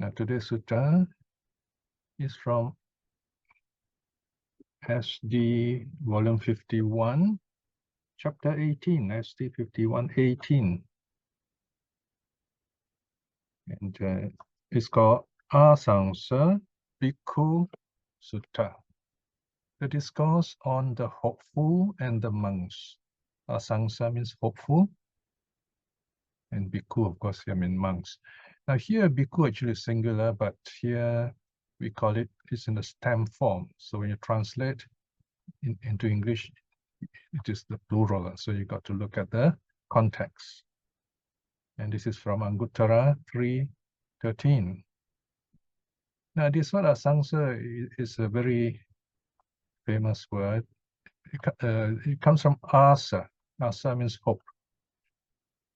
Now today's sutta is from SD volume 51, chapter 18, SD 51:18. And it's called Āsaṁsa Bhikkhu Sutta. The discourse on the hopeful and the monks. Āsaṁsa means hopeful, and Bhikkhu, of course, here means monks. Now here, Bhikkhu actually is singular, but here we call it's in the stem form. So when you translate into English, it is the plural. So you got to look at the context. And this is from Anguttara 3:13. Now this word Āsaṁsa is a very famous word. It comes from Āsa. Āsa means hope.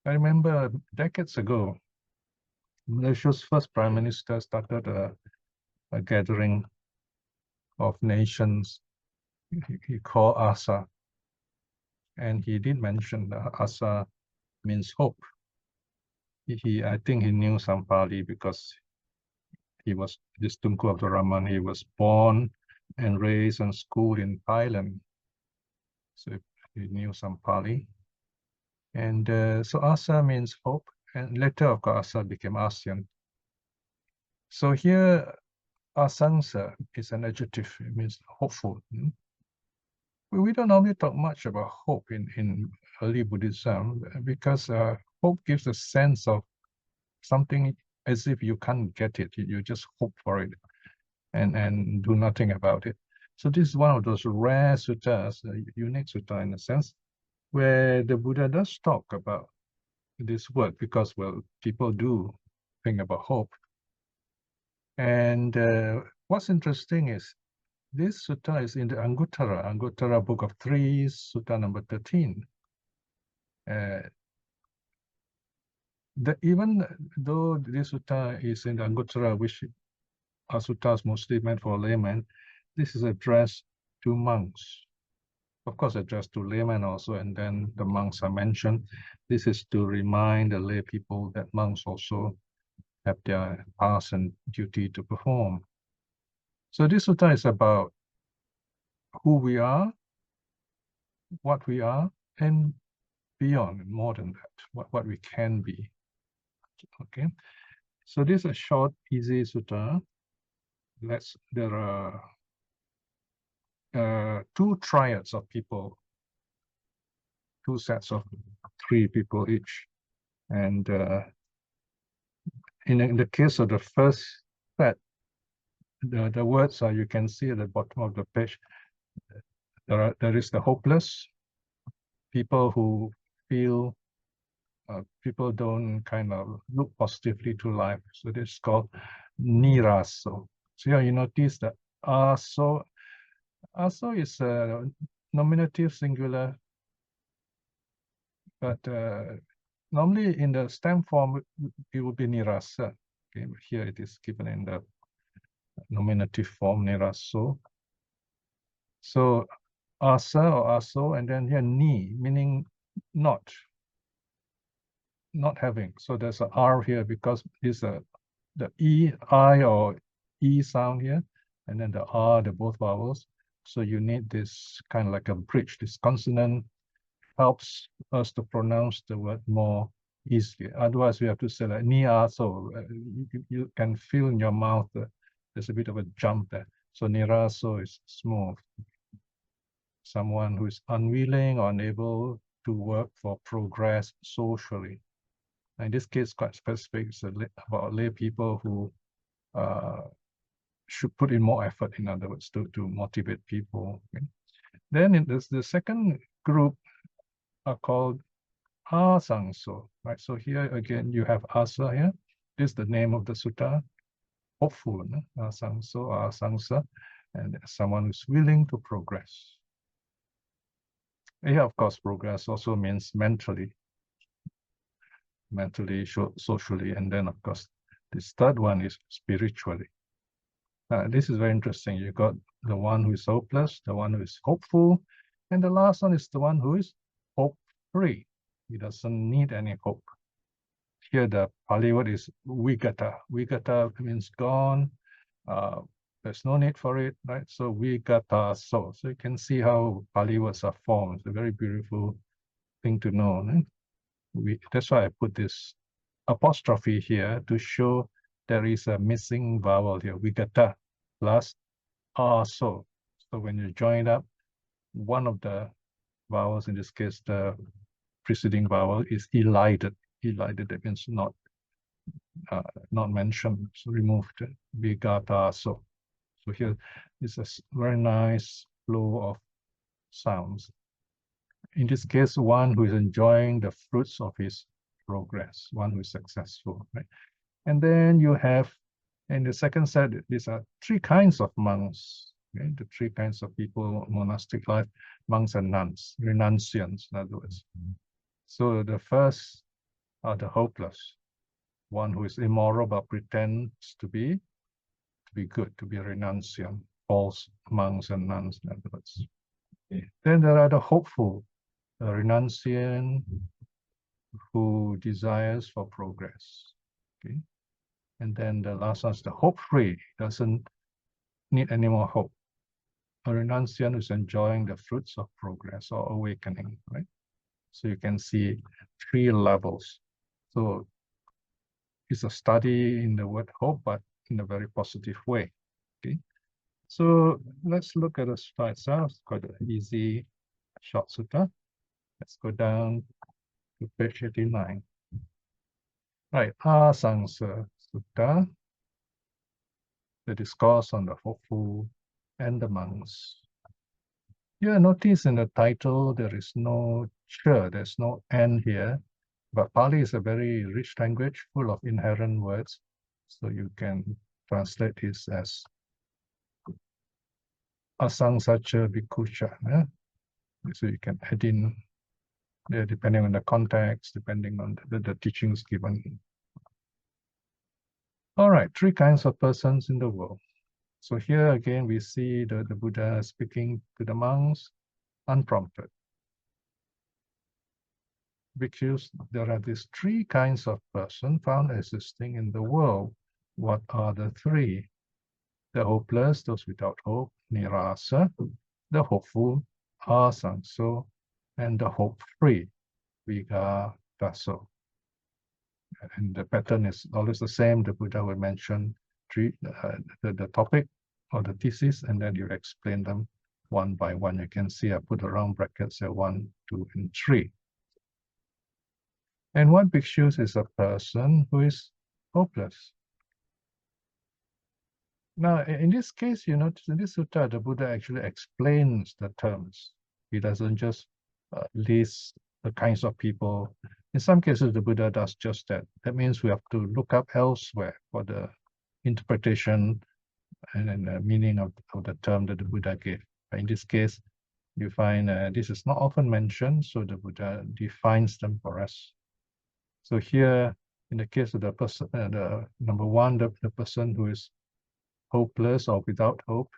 I remember decades ago, Malaysia's first Prime Minister started a gathering of nations he called Āsa. And he did mention that Āsa means hope. I think he knew some Pali because he was this Tunku Abdul Rahman. He was born and raised and schooled in Thailand. So he knew some Pali. And so Āsa means hope. And later, of course, Āsa became ASEAN. So here, Āsaṁsa is an adjective. It means hopeful. We don't normally talk much about hope in early Buddhism because hope gives a sense of something as if you can't get it. You just hope for it and do nothing about it. So this is one of those rare suttas, a unique sutta in a sense, where the Buddha does talk about this word because, well, people do think about hope. And what's interesting is this sutta is in the Anguttara Book of 3, Sutta number 13. Even though this sutta is in the Anguttara, which are suttas mostly meant for laymen, this is addressed to monks. Of course, addressed to laymen also, and then the monks are mentioned. This is to remind the lay people that monks also have their task and duty to perform. So this sutta is about who we are, what we are, and beyond, more than that, what we can be. Okay, so this is a short, easy sutta. There are two triads of people, two sets of 3 people each. And in the case of the first set, the words are, you can see at the bottom of the page, there is the hopeless, people who feel people don't kind of look positively to life. So this is called nirāso. So here you notice that āsaṁso is a nominative singular, but normally in the stem form it would be nirāsa. Okay, but here it is given in the nominative form, nirāso. So āsa or āso, and then here ni, meaning not having. So there's an R here because it's the E, I or E sound here, and then the R, the both vowels. So you need this kind of like a bridge. This consonant helps us to pronounce the word more easily. Otherwise, we have to say like nirāso. You can feel in your mouth there's a bit of a jump there. So nirāso is smooth. Someone who is unwilling or unable to work for progress socially. In this case, quite specific. It's about lay people who should put in more effort, in other words, to motivate people. Okay. Then the second group are called āsaṁso, right? So here again, you have āsa here. This is the name of the sutta, hopeful, āsaṁso, āsaṁsa, and someone who's willing to progress. Here, of course, progress also means mentally, socially, and then, of course, this third one is spiritually. This is very interesting. You got the one who is hopeless, the one who is hopeful, and the last one is the one who is hope-free. He doesn't need any hope. here the Pali word is vigata. Vigata means gone. There's no need for it, right? So vigat'āso. So you can see how Pali words are formed. It's a very beautiful thing to know. Right? That's why I put this apostrophe here to show there is a missing vowel here, vigata plus āso. So when you join up, one of the vowels, in this case, the preceding vowel is elided. Elided, that means not mentioned, so removed, vigat'āso. So here is a very nice flow of sounds. In this case, one who is enjoying the fruits of his progress, one who is successful, right? And then you have, in the second set, these are three kinds of monks, okay? The three kinds of people, monastic life, monks and nuns, renunciants, in other words. So the first are the hopeless, one who is immoral but pretends to be good, to be a renunciant, false monks and nuns, in other words. Okay. Then there are the hopeful, a renunciant who desires for progress. Okay. And then the last one is the hope-free, doesn't need any more hope. A renunciant who's enjoying the fruits of progress or awakening, right? So you can see three levels. So it's a study in the word hope, but in a very positive way. Okay. So let's look at the sutta itself. It's quite an easy, short sutta. Let's go down to page 89. Right, Āsaṁsa Sutta, the discourse on the hopeful and the monks. Yeah, notice in the title there is no ch, there's no n here, but Pali is a very rich language full of inherent words, so you can translate this as Āsaṁsa Bhikkhu Sutta. So you can add in there depending on the context, depending on the teachings given. All right, three kinds of persons in the world. So here again, we see the Buddha speaking to the monks unprompted. Because there are these three kinds of person found existing in the world. What are the three? The hopeless, those without hope, nirāso, the hopeful, āsaṁso, and the hope-free, vigat'āso. And the pattern is always the same. The Buddha will mention the topic or the thesis, and then you explain them one by one. You can see I put around brackets here 1, 2, and 3. And one bhikshu is a person who is hopeless. Now, in this case, you notice in this sutta, the Buddha actually explains the terms. He doesn't just list the kinds of people. In some cases, the Buddha does just that. That means we have to look up elsewhere for the interpretation and the meaning of the term that the Buddha gave. But in this case, you find this is not often mentioned, so the Buddha defines them for us. So here, in the case of the person, the number one, the person who is hopeless or without hope,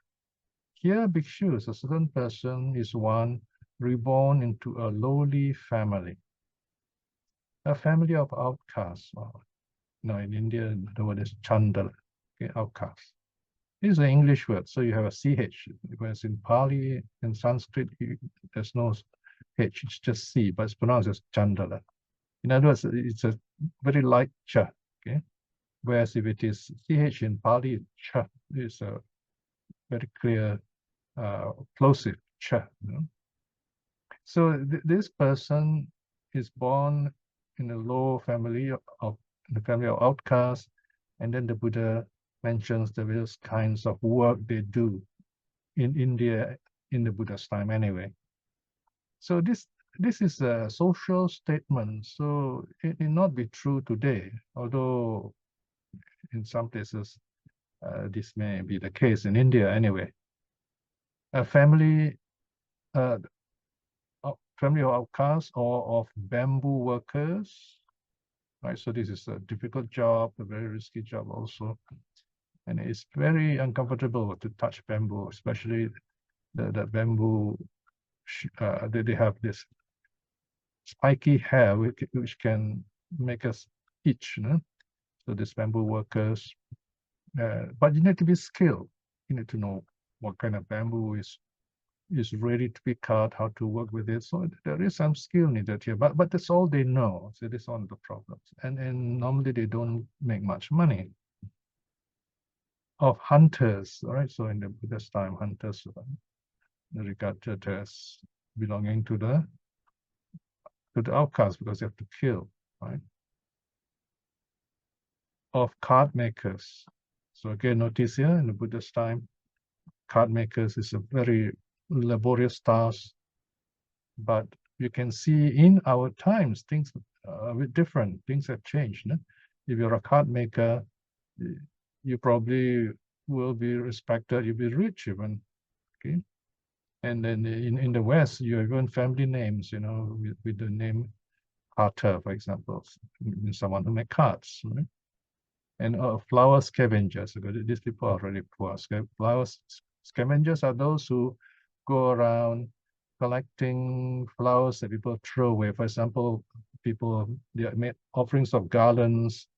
here bhikshus, a certain person is one reborn into a lowly family, a family of outcasts. In India, the word is chandala, okay, outcast. This is an English word, so you have a CH, whereas in Pali and Sanskrit, there's no H, it's just C, but it's pronounced as chandala. In other words, it's a very light cha, okay? Whereas if it is CH in Pali, cha is a very clear plosive cha. You know? So this person is born in a low family of the family of outcasts, and then the Buddha mentions the various kinds of work they do in India in the Buddha's time anyway. So this is a social statement, so it may not be true today, although in some places this may be the case in India anyway. A family of outcasts or of bamboo workers, right? So this is a difficult job, a very risky job also. And it's very uncomfortable to touch bamboo, especially the bamboo, they have this spiky hair, which can make us each. You know? So these bamboo workers, but you need to be skilled. You need to know what kind of bamboo is ready to be cut, how to work with it. So there is some skill needed here, but that's all they know. So this is one of the problems. And normally they don't make much money. Of hunters, all right? So in the Buddha's time, hunters are regarded as belonging to the outcast because they have to kill, right? Of card makers. So again, notice here in the Buddha's time, card makers is a very laborious task, but you can see in our times things are a bit different. Things have changed. No? If you're a card maker, you probably will be respected. You'll be rich even. Okay, and then in the West, you have even family names. You know, with the name Carter, for example, someone who makes cards. Right? And flower scavengers. These people are really poor. Flower scavengers are those who go around collecting flowers that people throw away. For example, people they made offerings of garlands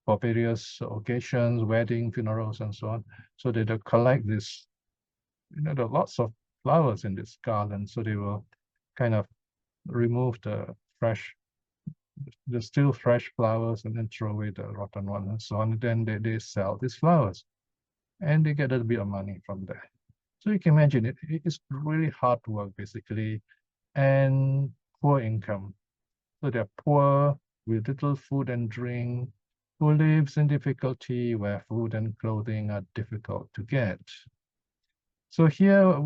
for various occasions, wedding, funerals, and so on. So they collect this. You know, there are lots of flowers in this garland. So they will kind of remove the still fresh flowers and then throw away the rotten ones and so on. And then they sell these flowers and they get a bit of money from that. So you can imagine it's really hard work basically and poor income. So they're poor with little food and drink, who lives in difficulty where food and clothing are difficult to get. So here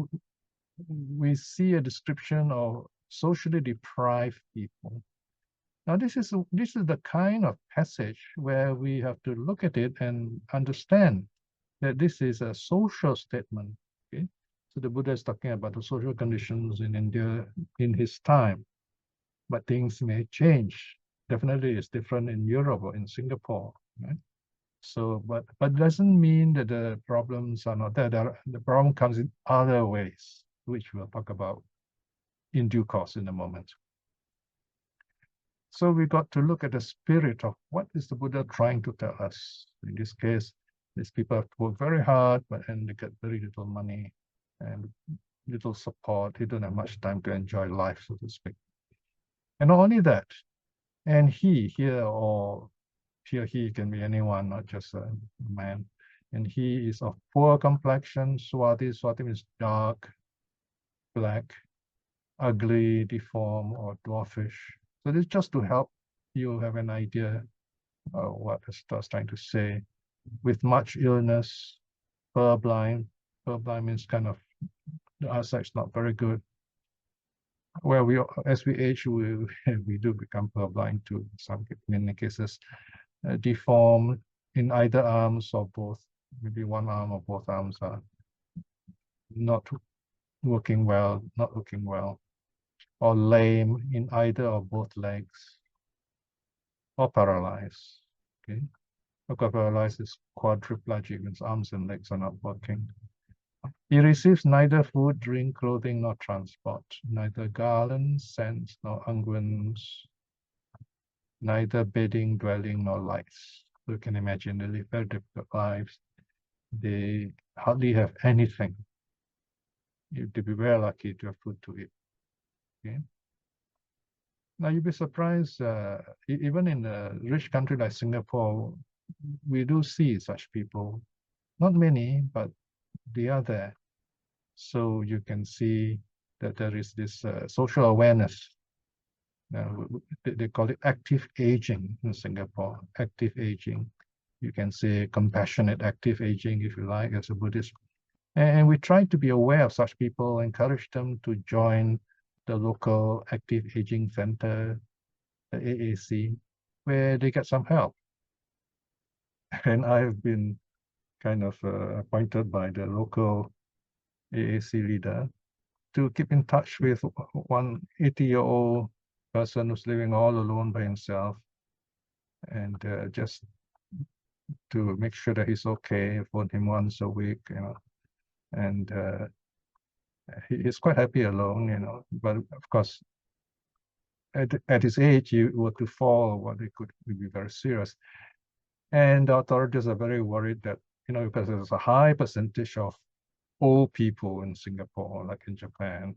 we see a description of socially deprived people. Now, this is the kind of passage where we have to look at it and understand that this is a social statement. Okay, so the Buddha is talking about the social conditions in India in his time, but things may change. Definitely, it's different in Europe or in Singapore. Right? So, but doesn't mean that the problems are not there. The problem comes in other ways, which we'll talk about in due course in a moment. So we got to look at the spirit of what is the Buddha trying to tell us. In this case, these people have to work very hard, and they get very little money and little support. They don't have much time to enjoy life, so to speak. And not only that, and he can be anyone, not just a man. And he is of poor complexion, swarthy. Swarthy means dark, black, ugly, deformed, or dwarfish. So this is just to help you have an idea of what the Sutta is trying to say. With much illness, purblind. Purblind means kind of the eyesight's not very good. Well, as we age, we do become purblind too. In many cases, deformed in either arms or both. Maybe one arm or both arms are not working well, not looking well, or lame in either or both legs, or paralyzed. Okay, paralyzed is quadriplegic, means arms and legs are not working. He receives neither food, drink, clothing, nor transport, neither garlands, scents, nor unguents, neither bedding, dwelling, nor lights. So you can imagine they live very difficult lives. They hardly have anything. You'd be very lucky to have food to eat. Okay. Now you'd be surprised, even in a rich country like Singapore, we do see such people. Not many, but they are there. So you can see that there is this social awareness. They call it active aging in Singapore, active aging. You can say compassionate active aging, if you like, as a Buddhist. And we try to be aware of such people, encourage them to join the local active aging center, the AAC, where they get some help. And I have been kind of appointed by the local AAC leader to keep in touch with one 80-year-old person who's living all alone by himself, and just to make sure that he's okay. I phone him once a week, and he's quite happy alone, but of course at his age, you were to fall, well, it could be very serious. And the authorities are very worried that, because there's a high percentage of old people in Singapore, like in Japan,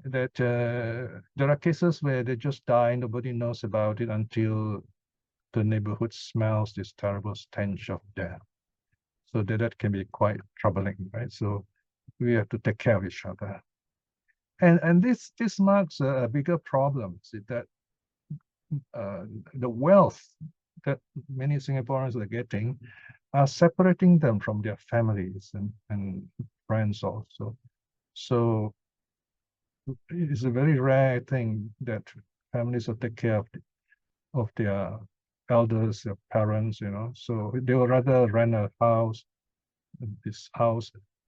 that there are cases where they just die, nobody knows about it until the neighborhood smells this terrible stench of death. So that can be quite troubling, right? So we have to take care of each other. And this marks a bigger problem, is that the wealth that many Singaporeans are getting are separating them from their families and friends also. So it's a very rare thing that families will take care of their elders, their parents, So they would rather rent a house,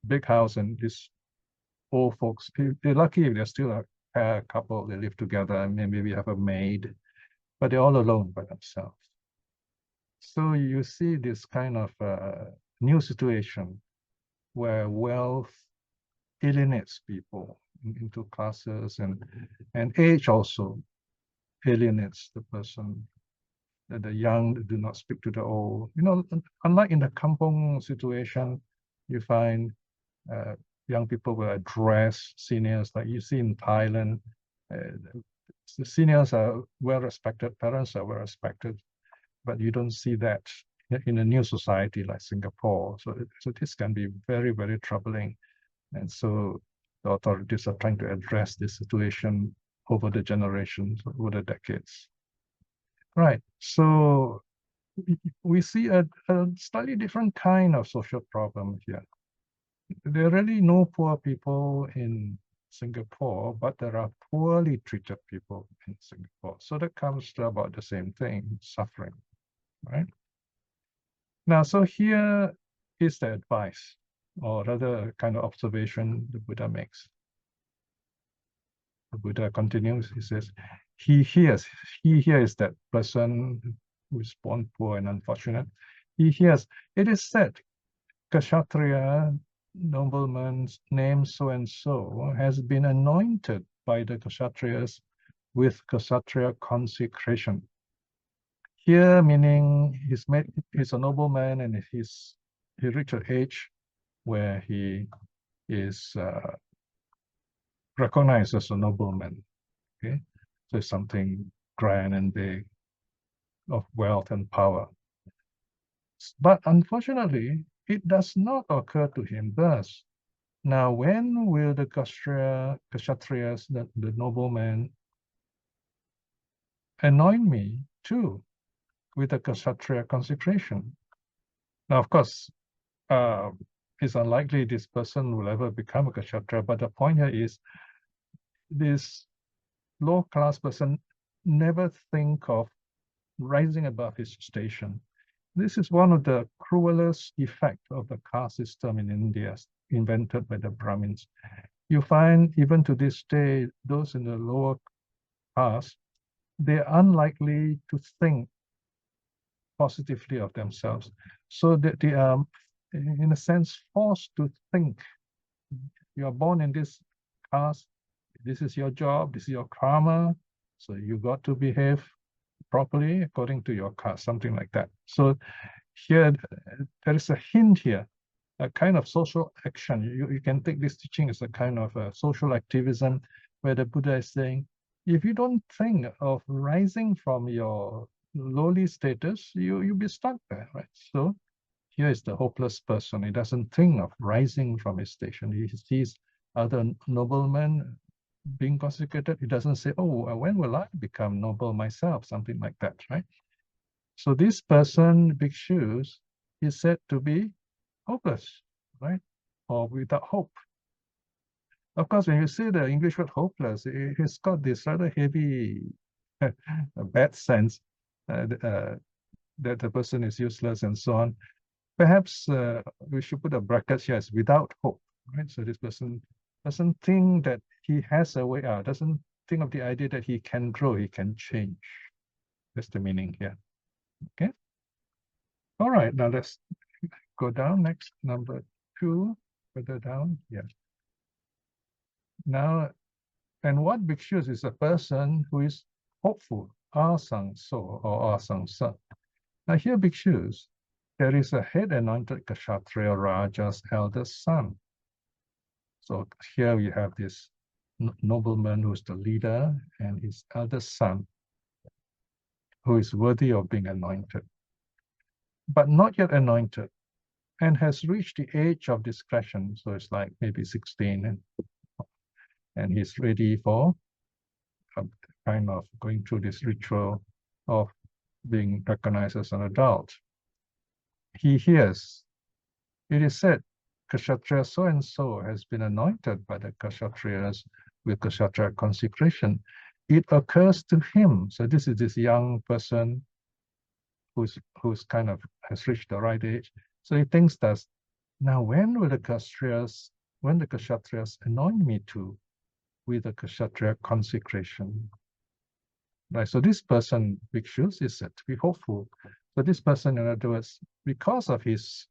big house, and this old folks. They're lucky if they're still a pair couple, they live together, and maybe we have a maid, but they're all alone by themselves. So you see this kind of new situation where wealth alienates people into classes, and age also alienates the person. That the young do not speak to the old. Unlike in the kampong situation, you find young people will address seniors, like you see in Thailand. The seniors are well respected, parents are well respected, but you don't see that in a new society like Singapore. So this can be very, very troubling. And so the authorities are trying to address this situation over the generations, over the decades. Right. So we see a slightly different kind of social problem here. There are really no poor people in Singapore, but there are poorly treated people in Singapore. So that comes to about the same thing, suffering, right? Now, so here is the advice, or rather a kind of observation the Buddha makes. The Buddha continues, he says, he hears that person who is born poor and unfortunate. He hears, it is said, Kshatriya nobleman's name so-and-so has been anointed by the Kshatriyas with Kshatriya consecration. Here, meaning he's a nobleman, and he reached an age where he is recognized as a nobleman. Okay, so it's something grand and big, of wealth and power. But unfortunately, it does not occur to him thus. Now, when will the Kshatriyas, the noblemen, anoint me too with a Kshatriya consecration? Now, of course, it's unlikely this person will ever become a Kshatriya, but the point here is this low-class person never think of rising above his station. This is one of the cruelest effects of the caste system in India, invented by the Brahmins. You find even to this day, those in the lower caste, they're unlikely to think positively of themselves. So that they are, in a sense, forced to think. You are born in this caste, this is your job, this is your karma, so you got to behave properly according to your caste, something like that. So here, there is a hint here, a kind of social action. You can take this teaching as a kind of a social activism, where the Buddha is saying, if you don't think of rising from your lowly status, you'll be stuck there, right? So here is the hopeless person. He doesn't think of rising from his station. He sees other noblemen being consecrated. He doesn't say, oh, when will I become noble myself? Something like that, right? So this person, bhikshus, is said to be hopeless, right? Or without hope. Of course, when you say the English word hopeless, it's got this rather heavy, bad sense that the person is useless and so on. Perhaps we should put a bracket here as without hope, right? So this person doesn't think that he has a way out, doesn't think of the idea that he can grow, he can change. That's the meaning here. Okay. All right, now let's go down. Next, number 2, further down. Yeah. Now, And what bhikshus is a person who is hopeful, āsaṁso or āsaṁsa. Now here bhikshus, there is a head anointed kshatriya raja's eldest son. So here we have this nobleman who's the leader and his eldest son who is worthy of being anointed, but not yet anointed and has reached the age of discretion. So it's like maybe 16 and he's ready for kind of going through this ritual of being recognized as an adult. He hears, it is said, Kshatriya so-and-so has been anointed by the Kshatriyas with Kshatriya consecration. It occurs to him, so this is this young person who's kind of has reached the right age. So he thinks that, now when will the Kshatriyas anoint me too with the Kshatriya consecration? Right, so this person, bhikshus, is said to be hopeful. So this person, in other words, because of his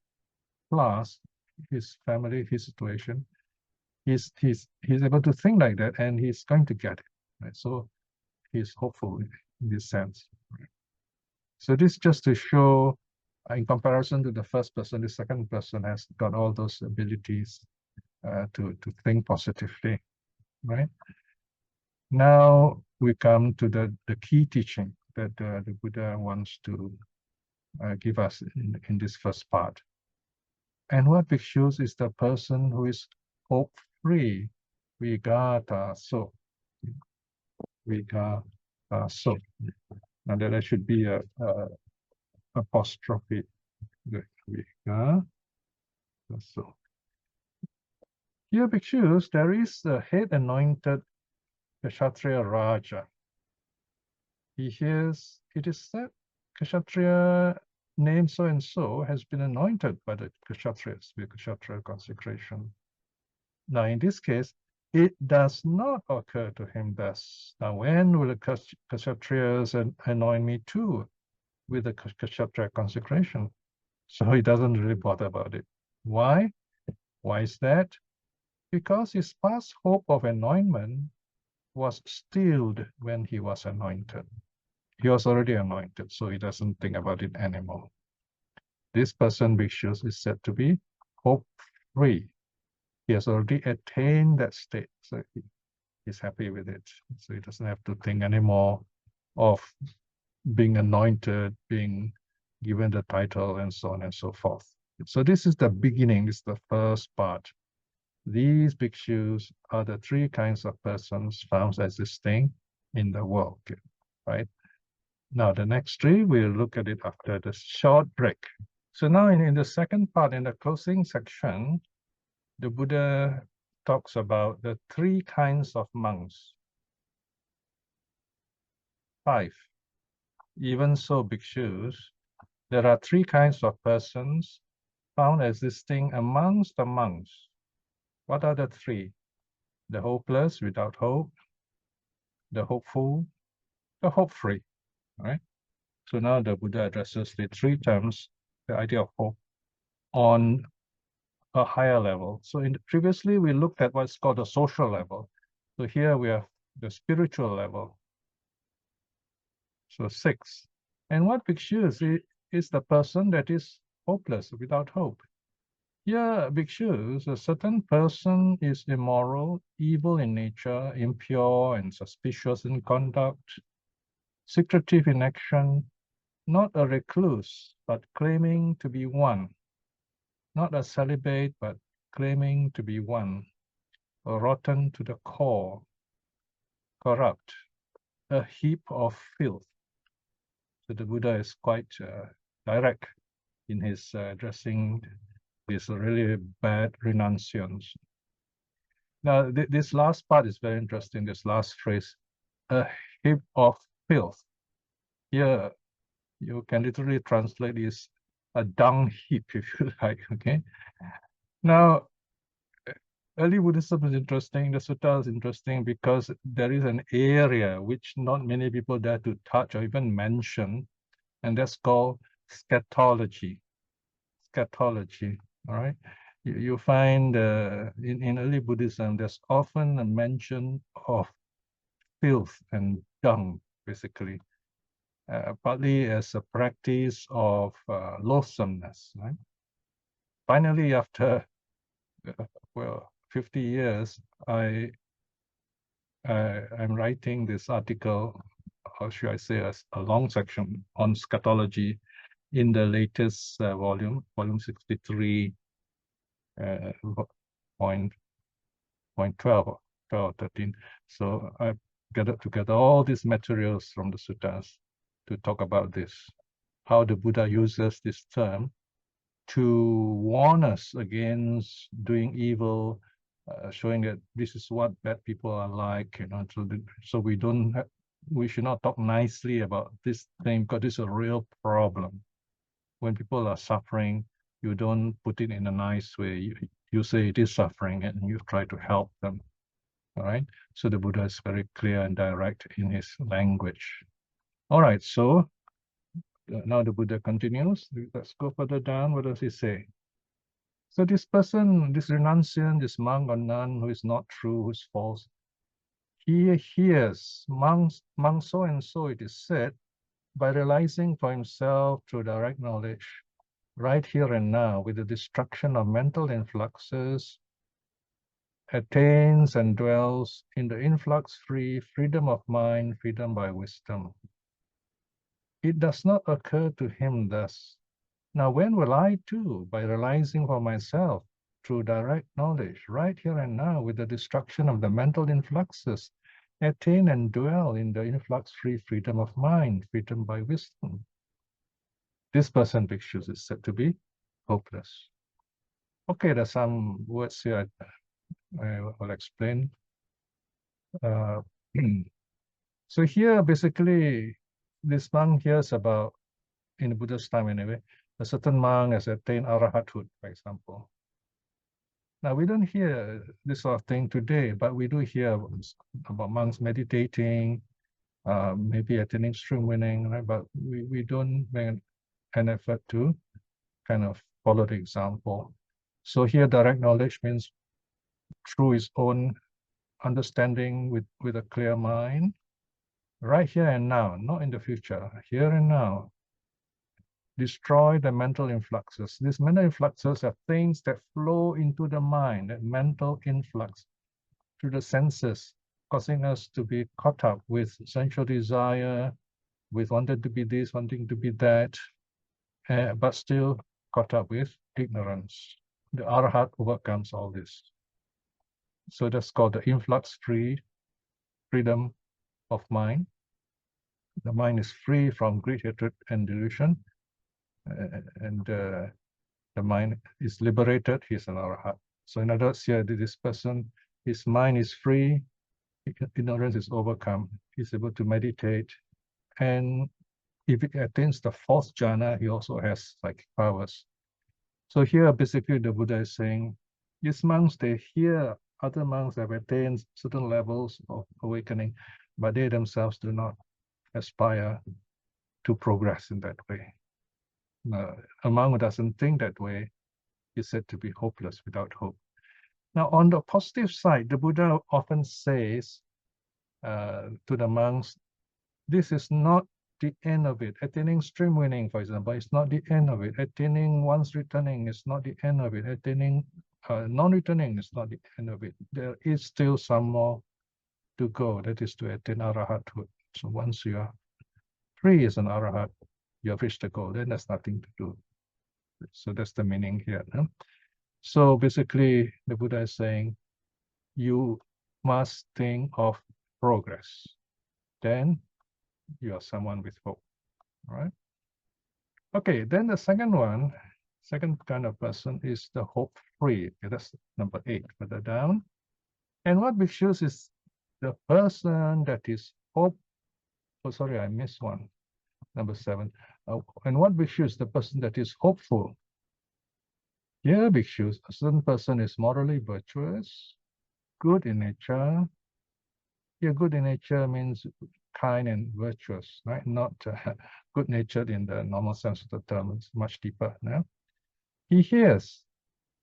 class, his family, his situation, he's able to think like that, and he's going to get it. Right? So he's hopeful in this sense. Right? So this just to show, in comparison to the first person, the second person has got all those abilities to think positively, right? Now we come to the key teaching that the Buddha wants to give us in this first part. And what bhikshus is the person who is hope-free, vigat'āso. Vigat'āso. Now there should be a apostrophe. Vigat'āso. Here, bhikshus, there is a head anointed Kshatriya Raja. He hears, it is said, Kshatriya named so-and-so has been anointed by the Kshatriyas with Kshatriya consecration. Now, in this case, it does not occur to him thus. Now, when will the Kshatriyas anoint me too with the Kshatriya consecration? So he doesn't really bother about it. Why? Why is that? Because his past hope of anointment was stilled when he was anointed. He was already anointed, so he doesn't think about it anymore. This person, bhikshus, is said to be hope-free. He has already attained that state, so he's happy with it. So he doesn't have to think anymore of being anointed, being given the title, and so on and so forth. So this is the beginning, this is the first part. These bhikshus are the three kinds of persons found existing in the world, right? Now, the next three, we'll look at it after the short break. So now in the second part, in the closing section, the Buddha talks about the three kinds of monks. 5. Even so, bhikshus, there are three kinds of persons found existing amongst the monks. What are the three? The hopeless, without hope, the hopeful, the hope-free, right? So now the Buddha addresses the three terms, the idea of hope, on a higher level. So previously we looked at what's called the social level. So here we have the spiritual level. So 6. And what bhikshus is the person that is hopeless, without hope. Here, bhikshus, a certain person is immoral, evil in nature, impure and suspicious in conduct, secretive in action, not a recluse, but claiming to be one, not a celibate, but claiming to be one, a rotten to the core, corrupt, a heap of filth. So the Buddha is quite direct in his addressing these really bad renunciants. Now, this last part is very interesting, this last phrase, a heap of filth. Here, you can literally translate this a dung heap, if you like, okay? Now, early Buddhism is interesting, the sutta is interesting because there is an area which not many people dare to touch or even mention, and that's called scatology. Scatology, all right? You find in early Buddhism, there's often a mention of filth and dung, basically, partly as a practice of loathsomeness. Right? Finally, after 50 years, I'm writing this article, or should I say a long section on scatology in the latest volume 63, point 12 or 13. So I gathered together all these materials from the suttas to talk about this, how the Buddha uses this term to warn us against doing evil, showing that this is what bad people are like, so we should not talk nicely about this thing, because it's a real problem. When people are suffering, you don't put it in a nice way. You say it is suffering and you try to help them. All right. So the Buddha is very clear and direct in his language. All right. So now the Buddha continues. Let's go further down. What does he say? So this person, this renunciant, this monk or nun who is not true, who is false, he hears monk so and so, it is said, by realizing for himself through direct knowledge, right here and now, with the destruction of mental influxes, attains and dwells in the influx-free freedom of mind, freedom by wisdom. It does not occur to him thus, now when will I too, by realizing for myself, through direct knowledge, right here and now, with the destruction of the mental influxes, attain and dwell in the influx-free freedom of mind, freedom by wisdom? This person, bhikshus, is said to be hopeless. Okay, there's some words here I will explain. So here, basically, this monk hears about, in the Buddha's time anyway, a certain monk has attained arahathood, for example. Now, we don't hear this sort of thing today, but we do hear about monks meditating, maybe attaining stream winning, right? But we don't make an effort to kind of follow the example. So here, direct knowledge means through his own understanding with a clear mind, right here and now, not in the future, here and now. Destroy the mental influxes. These mental influxes are things that flow into the mind, that mental influx through the senses, causing us to be caught up with sensual desire, with wanting to be this, wanting to be that, but still caught up with ignorance. The arahat overcomes all this. So that's called the influx-free freedom of mind. The mind is free from greed, hatred, and delusion, and the mind is liberated. He's an arahat. So in other words, here, this person, his mind is free, ignorance is overcome. He's able to meditate, and if he attains the fourth jhana, he also has psychic powers. So here, basically, the Buddha is saying, these monks, they hear other monks have attained certain levels of awakening, but they themselves do not aspire to progress in that way. A monk who doesn't think that way is said to be hopeless, without hope. Now, on the positive side, the Buddha often says to the monks, this is not the end of it. Attaining stream winning, for example, is not the end of it. Attaining once returning is not the end of it. Attaining non-returning is not the end of it. There is still some more to go, that is to attain arahathood. So once you are free as an arahat, you have reached the goal, then there's nothing to do. So that's the meaning here. No? So basically, the Buddha is saying, you must think of progress. Then you are someone with hope. All right? Okay, then the second kind of person is the hope-free. Okay, that's number 8, further down. And what bhikshus is the person that is hope. Oh, sorry, I missed one. Number 7. And what bhikshus is the person that is hopeful? Here, bhikshus, a certain person is morally virtuous, good in nature. Here, good in nature means kind and virtuous, right? Not good-natured in the normal sense of the term. It's much deeper. No? He hears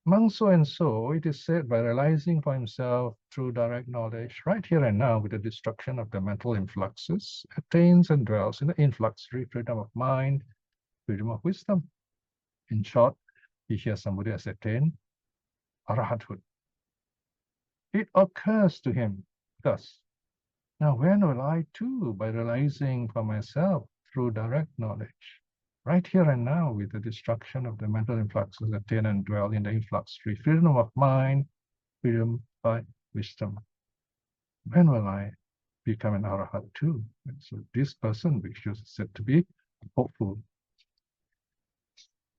Among so and so, it is said, by realizing for himself through direct knowledge, right here and now, with the destruction of the mental influxes, attains and dwells in the influx-free freedom of mind, freedom of wisdom. In short, he hears somebody has attained arahathood. It occurs to him thus, now when will I too, by realizing for myself through direct knowledge, right here and now, with the destruction of the mental influxes, attain and dwell in the influx-free freedom of mind, freedom by wisdom. When will I become an arahat too? And so this person, which is said to be hopeful.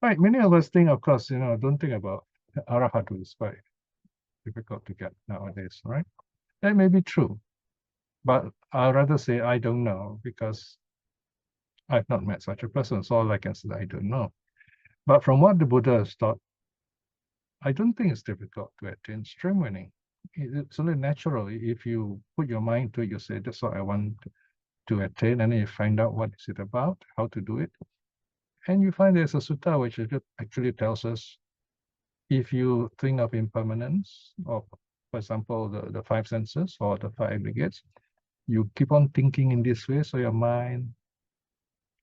Right, many of us think, of course, don't think about arahat is quite difficult to get nowadays, right? That may be true, but I'd rather say I don't know, because I've not met such a person, so all I can say, I don't know. But from what the Buddha has taught, I don't think it's difficult to attain stream winning. It's only natural. If you put your mind to it, you say, that's what I want to attain, and then you find out what is it about, how to do it. And you find there's a sutta which actually tells us, if you think of impermanence, or for example, the five senses or the five aggregates, you keep on thinking in this way, so your mind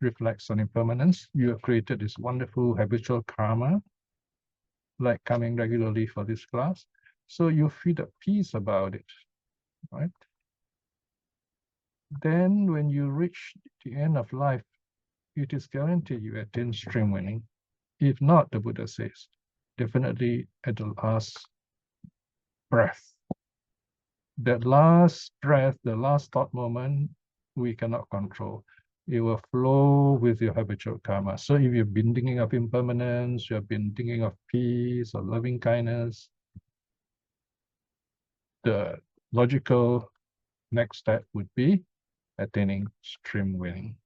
reflects on impermanence. You have created this wonderful habitual karma, like coming regularly for this class. So you feel at peace about it, right? Then when you reach the end of life, it is guaranteed you attain stream winning. If not, the Buddha says, definitely at the last breath. That last breath, the last thought moment, we cannot control. It will flow with your habitual karma. So if you've been thinking of impermanence, you have been thinking of peace or loving kindness, the logical next step would be attaining stream winning.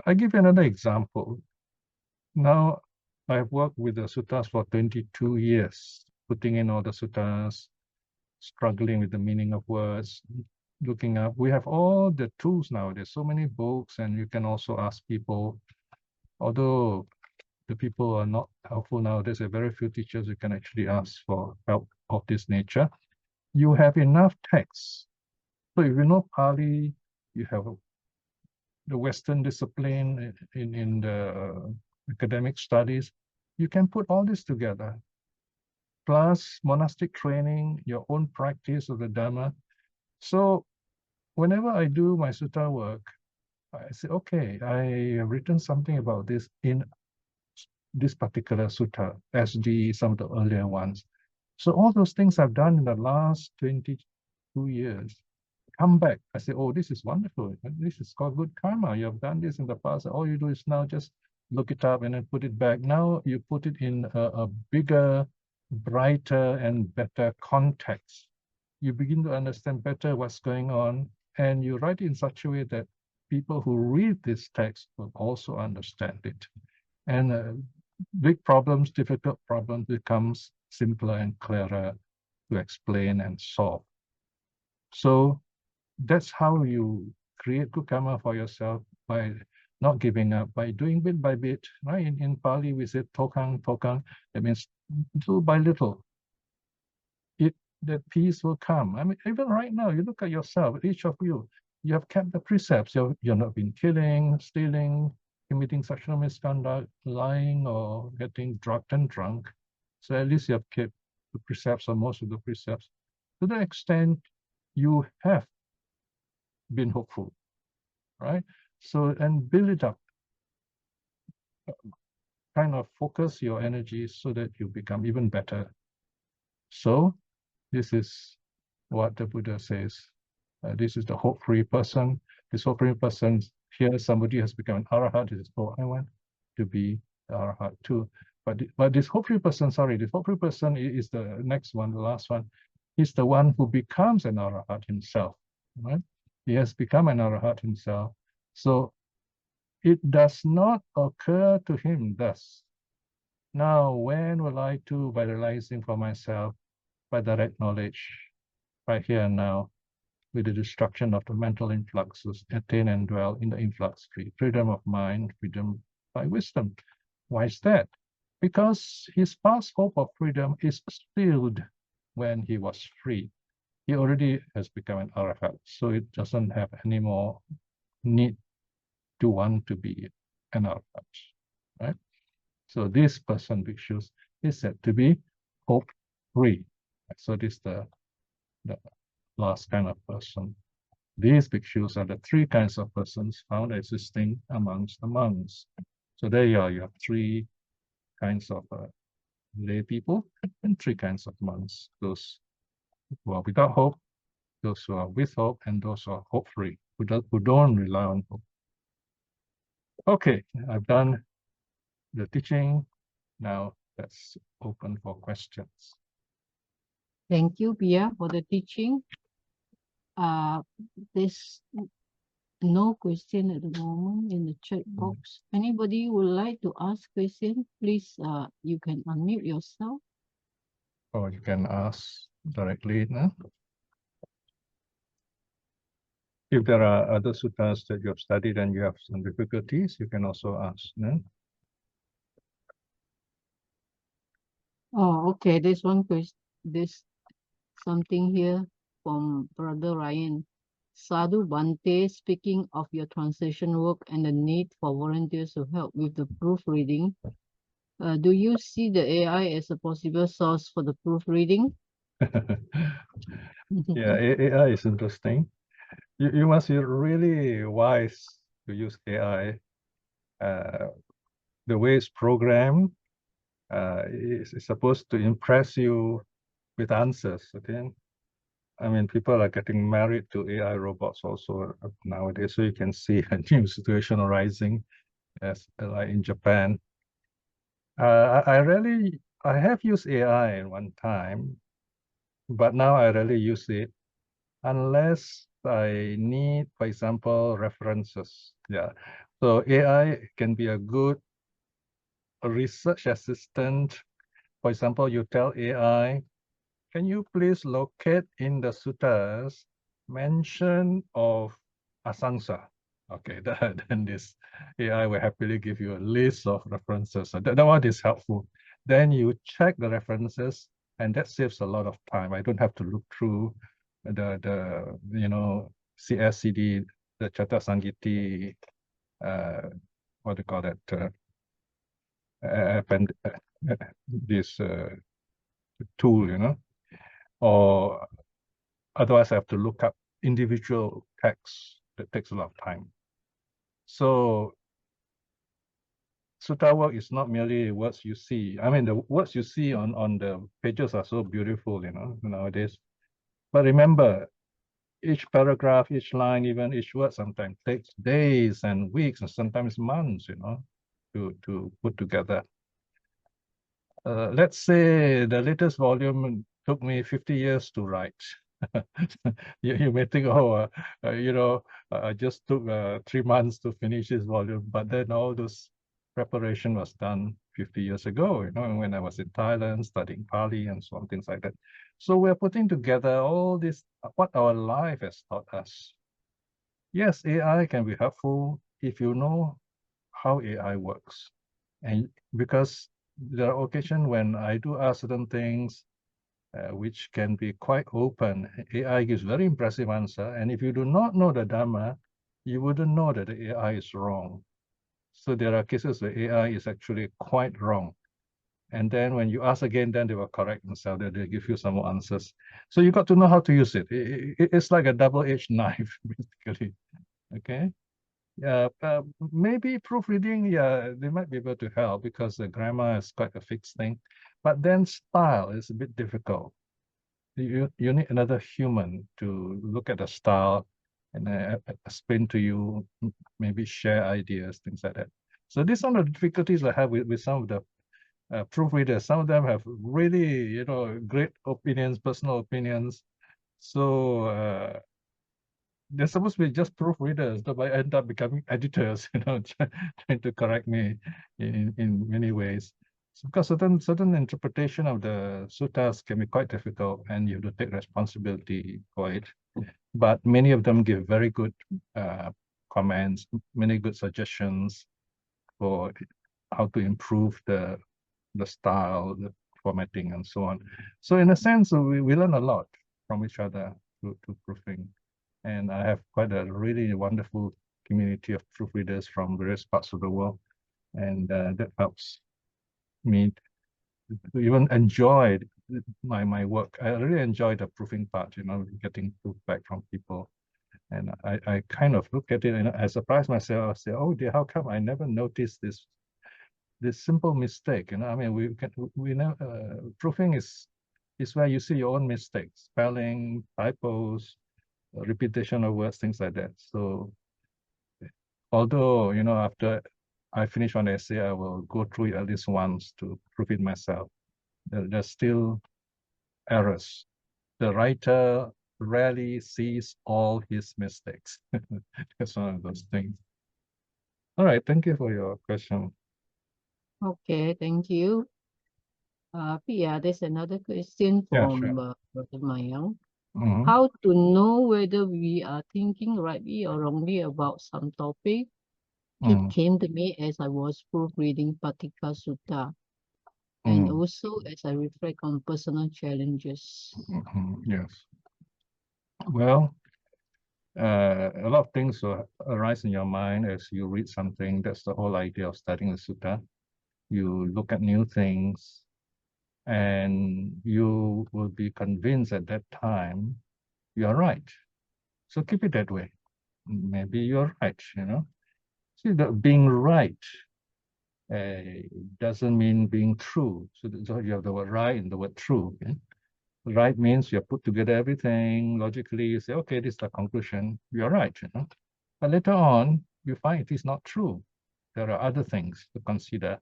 I give you another example. Now, I've worked with the suttas for 22 years, putting in all the suttas, struggling with the meaning of words, looking up. We have all the tools now. There's so many books, and you can also ask people. Although the people are not helpful now, there's a very few teachers you can actually ask for help of this nature. You have enough texts. So if you know Pali, you have the Western discipline in the academic studies, you can put all this together. Plus monastic training, your own practice of the Dhamma. So whenever I do my sutta work, I say, okay, I have written something about this in this particular sutta, as some of the earlier ones. So all those things I've done in the last 22 years, come back. I say, oh, this is wonderful. This is called good karma. You have done this in the past. All you do is now just look it up and then put it back. Now you put it in a bigger, brighter, and better context. You begin to understand better what's going on, and you write it in such a way that people who read this text will also understand it. And big problems, difficult problems becomes simpler and clearer to explain and solve. So that's how you create good karma for yourself, by not giving up, by doing bit by bit, right? In Pali, we say tokang. That means little by little. That peace will come. I mean, even right now, you look at yourself, each of you, you have kept the precepts. You've not been killing, stealing, committing sexual misconduct, lying, or getting drugged and drunk. So at least you have kept the precepts, or most of the precepts. To the extent you have been hopeful, right? So, and build it up. Kind of focus your energies so that you become even better. So this is what the Buddha says. This is the hope-free person. This hope-free person, here somebody has become an arahat. He says, oh, I want to be the arahat too. But this hope-free person, this hope-free person is the next one, the last one. He's the one who becomes an arahat himself, right? He has become an arahat himself. So it does not occur to him thus, now when will I too, by realizing for myself, by direct knowledge, right here and now, with the destruction of the mental influxes, attain and dwell in the influx-free freedom of mind, freedom by wisdom. Why is that? because his past hope of freedom is stilled when he was free. He already has become an Arhat, so it doesn't have any more need to want to be an Arhat, right? So this person, bhikshus, is said to be hope-free. So this is the last kind of person. These bhikshus are the three kinds of persons found existing amongst the monks. So there you are, you have three kinds of lay people and three kinds of monks. Those who are without hope, those who are with hope, and those who are hope-free, who don't rely on hope. Okay, I've done the teaching. Now let's open for questions. Thank you, Piya, for the teaching. There's no question at the moment in the chat box. Anybody would like to ask question, please, you can unmute yourself. Or you can ask directly. No? If there are other suttas that you have studied and you have some difficulties, you can also ask. No? Oh, okay. There's one question. There's something here from Brother Ryan. Sadhu Bante, speaking of your translation work and the need for volunteers to help with the proofreading, do you see the AI as a possible source for the proofreading? Yeah, AI is interesting. You must be really wise to use AI. The way it's programmed is supposed to impress you with answers. Okay, I mean, people are getting married to AI robots also nowadays, so you can see a new situation arising, as like in Japan. I have used AI at one time, but now I rarely use it unless I need, for example, references. Yeah, so AI can be a good research assistant. For example, you tell AI, can you please locate in the suttas mention of Āsaṁsa? Okay, then this AI will happily give you a list of references. So that one is helpful. Then you check the references, and that saves a lot of time. I don't have to look through the CSCD, the Chata Sangiti, what do you call that? This tool, or otherwise I have to look up individual texts. That takes a lot of time. So sutta work is not merely words you see. I mean, the words you see on the pages are so beautiful, nowadays. But remember, each paragraph, each line, even each word sometimes takes days and weeks and sometimes months, to put together. Let's say the latest volume took me 50 years to write. You may think, I just took 3 months to finish this volume, but then all this preparation was done 50 years ago, when I was in Thailand studying Pali and so on, things like that. So we're putting together all this, what our life has taught us. Yes, AI can be helpful if you know how AI works. And because there are occasions when I do ask certain things, which can be quite open. AI gives very impressive answer. And if you do not know the Dhamma, you wouldn't know that the AI is wrong. So there are cases where AI is actually quite wrong. And then when you ask again, then they will correct themselves, they give you some more answers. So you got to know how to use it. It's like a double-edged knife, basically. Okay. Yeah, maybe proofreading, yeah, they might be able to help because the grammar is quite a fixed thing. But then style is a bit difficult. You need another human to look at the style and explain to you, maybe share ideas, things like that. So these are the difficulties I have with some of the proofreaders. Some of them have really, great opinions, personal opinions. So they're supposed to be just proofreaders, but I end up becoming editors, trying to correct me in many ways. So because certain interpretation of the suttas can be quite difficult, and you have to take responsibility for it. But many of them give very good comments, many good suggestions for how to improve the the style, the formatting, and so on. So in a sense, we learn a lot from each other through proofing. And I have quite a really wonderful community of proofreaders from various parts of the world. And that helps me to even enjoy my work. I really enjoy the proofing part, getting proof back from people. And I kind of look at it and I surprise myself. I say, oh dear, how come I never noticed this simple mistake? I mean, we know proofing is where you see your own mistakes, spelling, typos, repetition of words, things like that. So although, after I finish one essay, I will go through it at least once to proof it myself. There's still errors. The writer rarely sees all his mistakes. That's one of those things. All right, thank you for your question. Okay, thank you. Piya, there's another question from Brother Mayang. How to know whether we are thinking rightly or wrongly about some topic? It came to me as I was proofreading Patika Sutta, and also as I reflect on personal challenges. Yes. Well, a lot of things will arise in your mind as you read something. That's the whole idea of studying the sutta. You look at new things, and you will be convinced at that time you are right. So keep it that way. Maybe you're right, See, being right doesn't mean being true. So you have the word right and the word true. Okay? Right means you put together everything logically. You say, okay, this is the conclusion. You're right, But later on, you find it is not true. There are other things to consider.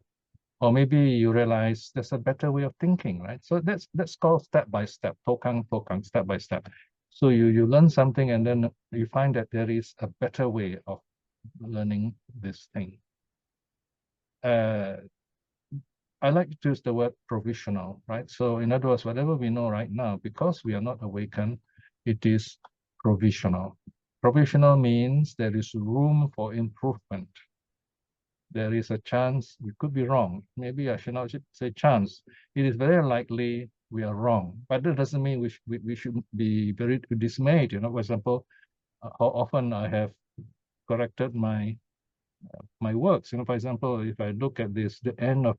Or maybe you realize there's a better way of thinking, right? So that's called step by step, tokang, step by step. So you learn something and then you find that there is a better way of learning this thing. I like to use the word provisional, right? So in other words, whatever we know right now, because we are not awakened, it is provisional. Provisional means there is room for improvement. There is a chance we could be wrong. Maybe I should not say chance. It is very likely we are wrong, but that doesn't mean we should be very dismayed. For example, how often I have corrected my works. For example, if I look at this, the end of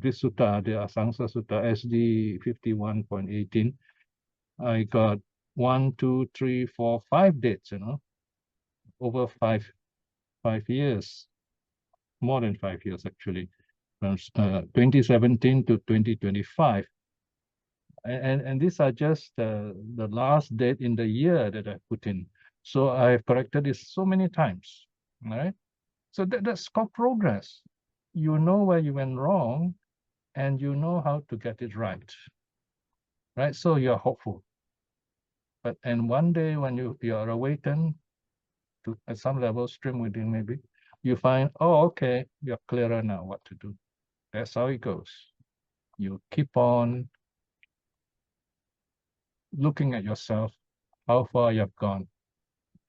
this sutta, the Āsaṁsa Sutta, SD 51.18, I got 1, 2, 3, 4, 5 dates, over 5 years, more than 5 years actually, from 2017 to 2025. And these are just the last date in the year that I put in. So I've corrected this so many times, all right? So that's called progress. You know where you went wrong, and you know how to get it right. Right? So you're hopeful. And one day when you are awakened to at some level, stream within maybe, you find, oh, okay, you're clearer now what to do. That's how it goes. You keep on looking at yourself, how far you've gone.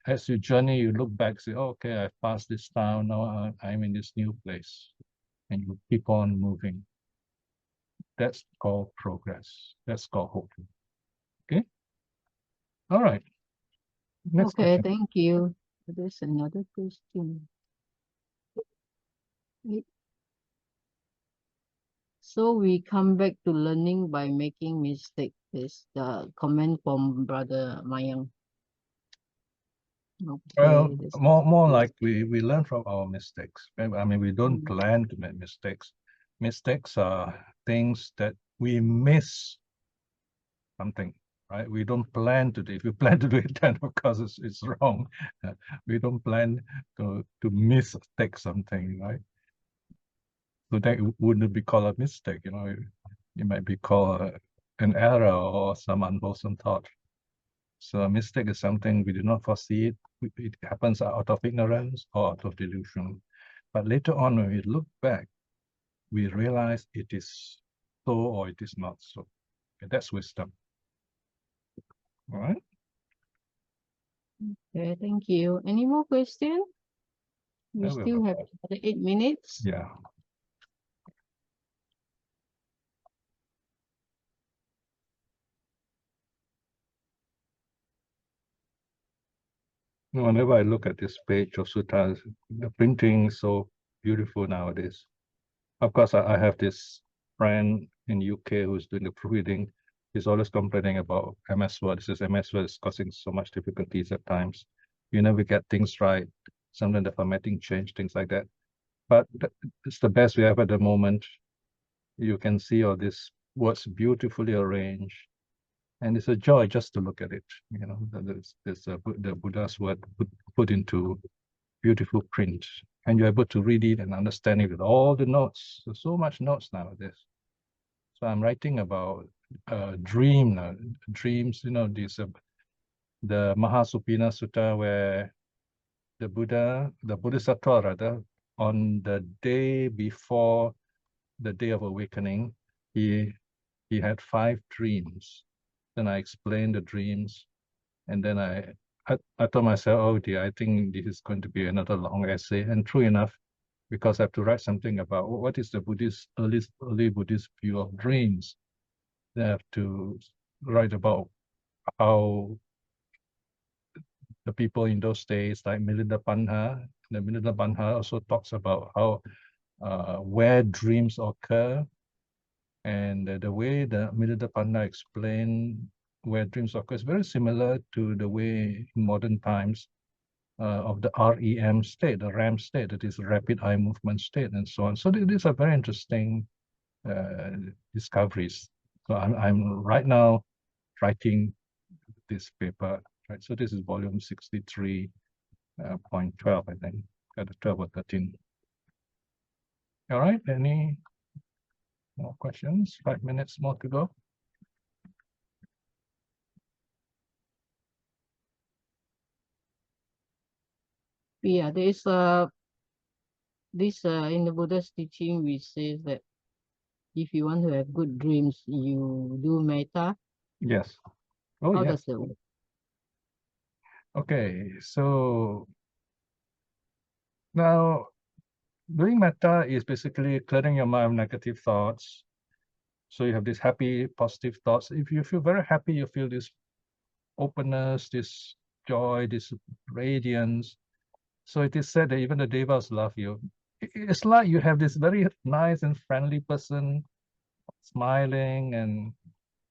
As you journey, you look back, say, oh, okay, I've passed this town, now I'm in this new place. And you keep on moving. That's called progress. That's called hope. Okay? All right. Next question. Thank you. There's another question. So we come back to learning by making mistakes. Is the comment from Brother Mayang. Well, more like we learn from our mistakes. I mean, we don't plan to make mistakes. Mistakes are things that we miss something, right? We don't plan to do. If you plan to do it, then of course it's wrong. We don't plan to mistake something, right? So that wouldn't be called a mistake, It might be called an error or some unwholesome thought. So a mistake is something we did not foresee it. It happens out of ignorance or out of delusion. But later on, when we look back, we realize it is so or it is not so. Okay, that's wisdom. All right. Okay, thank you. Any more questions? We still have 8 minutes. Yeah. Whenever I look at this page of suttas, the printing is so beautiful nowadays. Of course, I have this friend in UK who's doing the proofreading. He's always complaining about MS Word. He says MS Word is causing so much difficulties at times. You never get things right. Sometimes the formatting change, things like that. But it's the best we have at the moment. You can see all these words beautifully arranged. And it's a joy just to look at it. You know, there's the Buddha's word put into beautiful print, and you're able to read it and understand it with all the notes. So much notes nowadays. So I'm writing about dream now. Dreams, you know, this the Mahasupina Sutta, where the Bodhisattva rather, on the day before the day of awakening, he had 5 dreams. Then I explained the dreams, and then I told myself, oh dear, I think this is going to be another long essay. And true enough, because I have to write something about what is the early Buddhist view of dreams. They have to write about how the people in those days, like Milinda Panha, the Milinda Panha also talks about how where dreams occur, and the way the Milinda Panha explained where dreams occur is very similar to the way in modern times of the REM state, the REM state, that is rapid eye movement state, and so on. So these are very interesting discoveries. So I'm right now writing this paper, right? So this is volume 63.12, I think, 12 or 13. All right, any more questions? 5 minutes more to go. Yeah, there's this in the Buddha's teaching, which says that if you want to have good dreams, you do metta. Yes. Oh, How yes. does it work? Okay, so now doing metta is basically clearing your mind of negative thoughts. So you have these happy, positive thoughts. If you feel very happy, you feel this openness, this joy, this radiance. So it is said that even the devas love you. It's like you have this very nice and friendly person smiling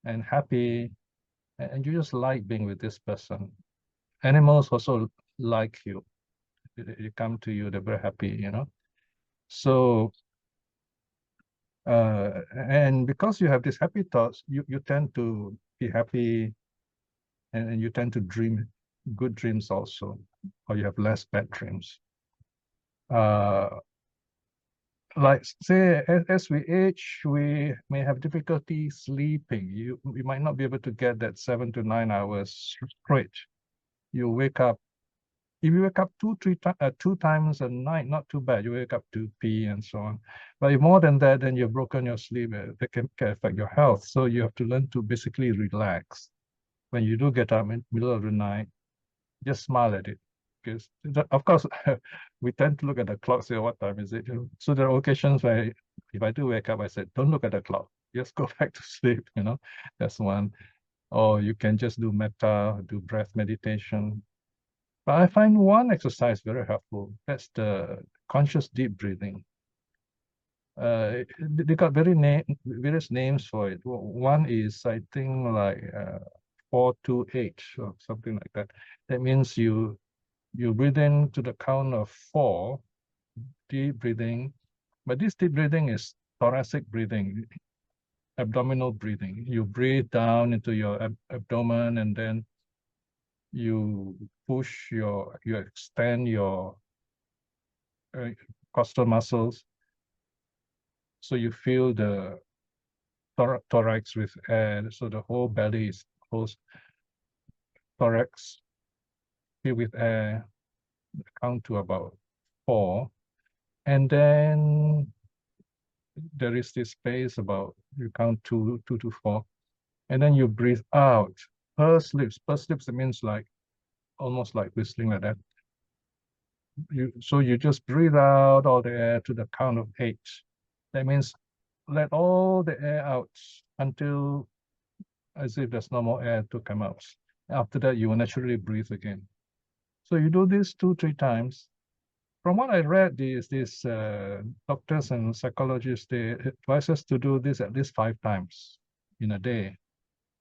and happy, and you just like being with this person. Animals also like you. They come to you, they're very happy, you know. So and because you have these happy thoughts, you tend to be happy, and you tend to dream good dreams also, or you have less bad dreams. Like say, as we age, we may have difficulty sleeping. We might not be able to get that 7 to 9 hours straight. You wake up. If you wake up two times a night, not too bad. You wake up to pee and so on. But if more than that, then you've broken your sleep. That can affect your health. So you have to learn to basically relax. When you do get up in the middle of the night, just smile at it. Because of course, we tend to look at the clock, say, what time is it? So there are occasions where if I do wake up, I said, don't look at the clock. Just go back to sleep, you know. That's one. Or you can just do metta, do breath meditation. But I find one exercise very helpful. That's the conscious deep breathing. They got various names for it. One is, I think, like 428 or something like that. That means you breathe in to the count of 4, deep breathing. But this deep breathing is thoracic breathing, abdominal breathing. You breathe down into your abdomen, and then you extend your costal muscles. So you fill the thorax with air. So the whole belly is closed. Thorax filled with air. Count to about 4. And then there is this space about, you count 2 to 4. And then you breathe out. Pursed lips. Pursed lips, it means like almost like whistling like that. So you just breathe out all the air to the count of 8. That means let all the air out until as if there's no more air to come out. After that, you will naturally breathe again. So you do this 2-3 times. From what I read, these doctors and psychologists, they advise us to do this at least 5 times in a day.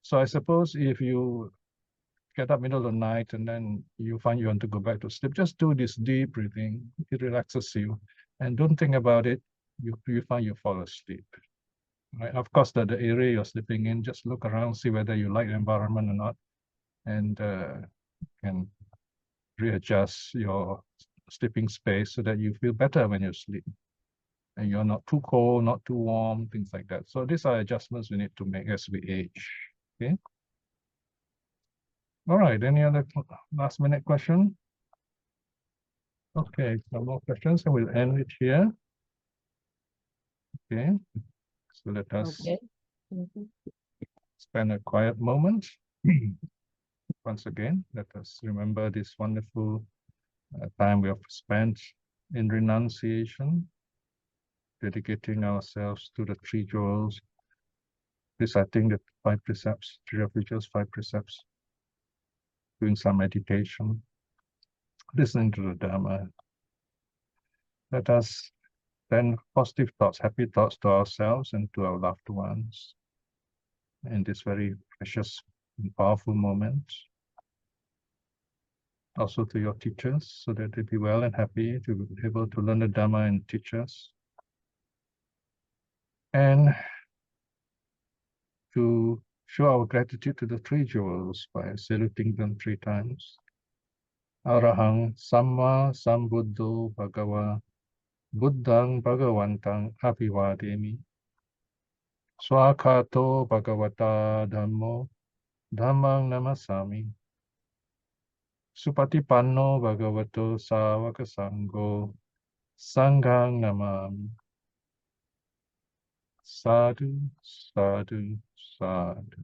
So I suppose if you get up middle of the night and then you find you want to go back to sleep, just do this deep breathing. It relaxes you, and don't think about it. You find you fall asleep. Right? Of course, the area you're sleeping in, just look around, see whether you like the environment or not, and can readjust your sleeping space so that you feel better when you sleep. And you're not too cold, not too warm, things like that. So these are adjustments we need to make as we age. Okay. All right. Any other last minute question? Okay, no more questions, so we'll end it here. Okay. So let us Okay. Thank you. spend a quiet moment. Once again, let us remember this wonderful time we have spent in renunciation, dedicating ourselves to the 3 jewels, reciting the 5 precepts, 3 of which 5 precepts, doing some meditation, listening to the Dharma. Let us send positive thoughts, happy thoughts to ourselves and to our loved ones in this very precious and powerful moment. Also to your teachers, so that they be well and happy to be able to learn the Dharma and teach us. And to show our gratitude to the 3 jewels by saluting them 3 times. Arahang Samma Sambuddho Bhagava Buddhang Bhagavantang Abhivademi. Swakato Bhagavata Dhammo Dhammang Namasami. Supatipanno Bhagavato Savaka Sangho Sanghang Namami. Sadhu, sadhu, sadhu.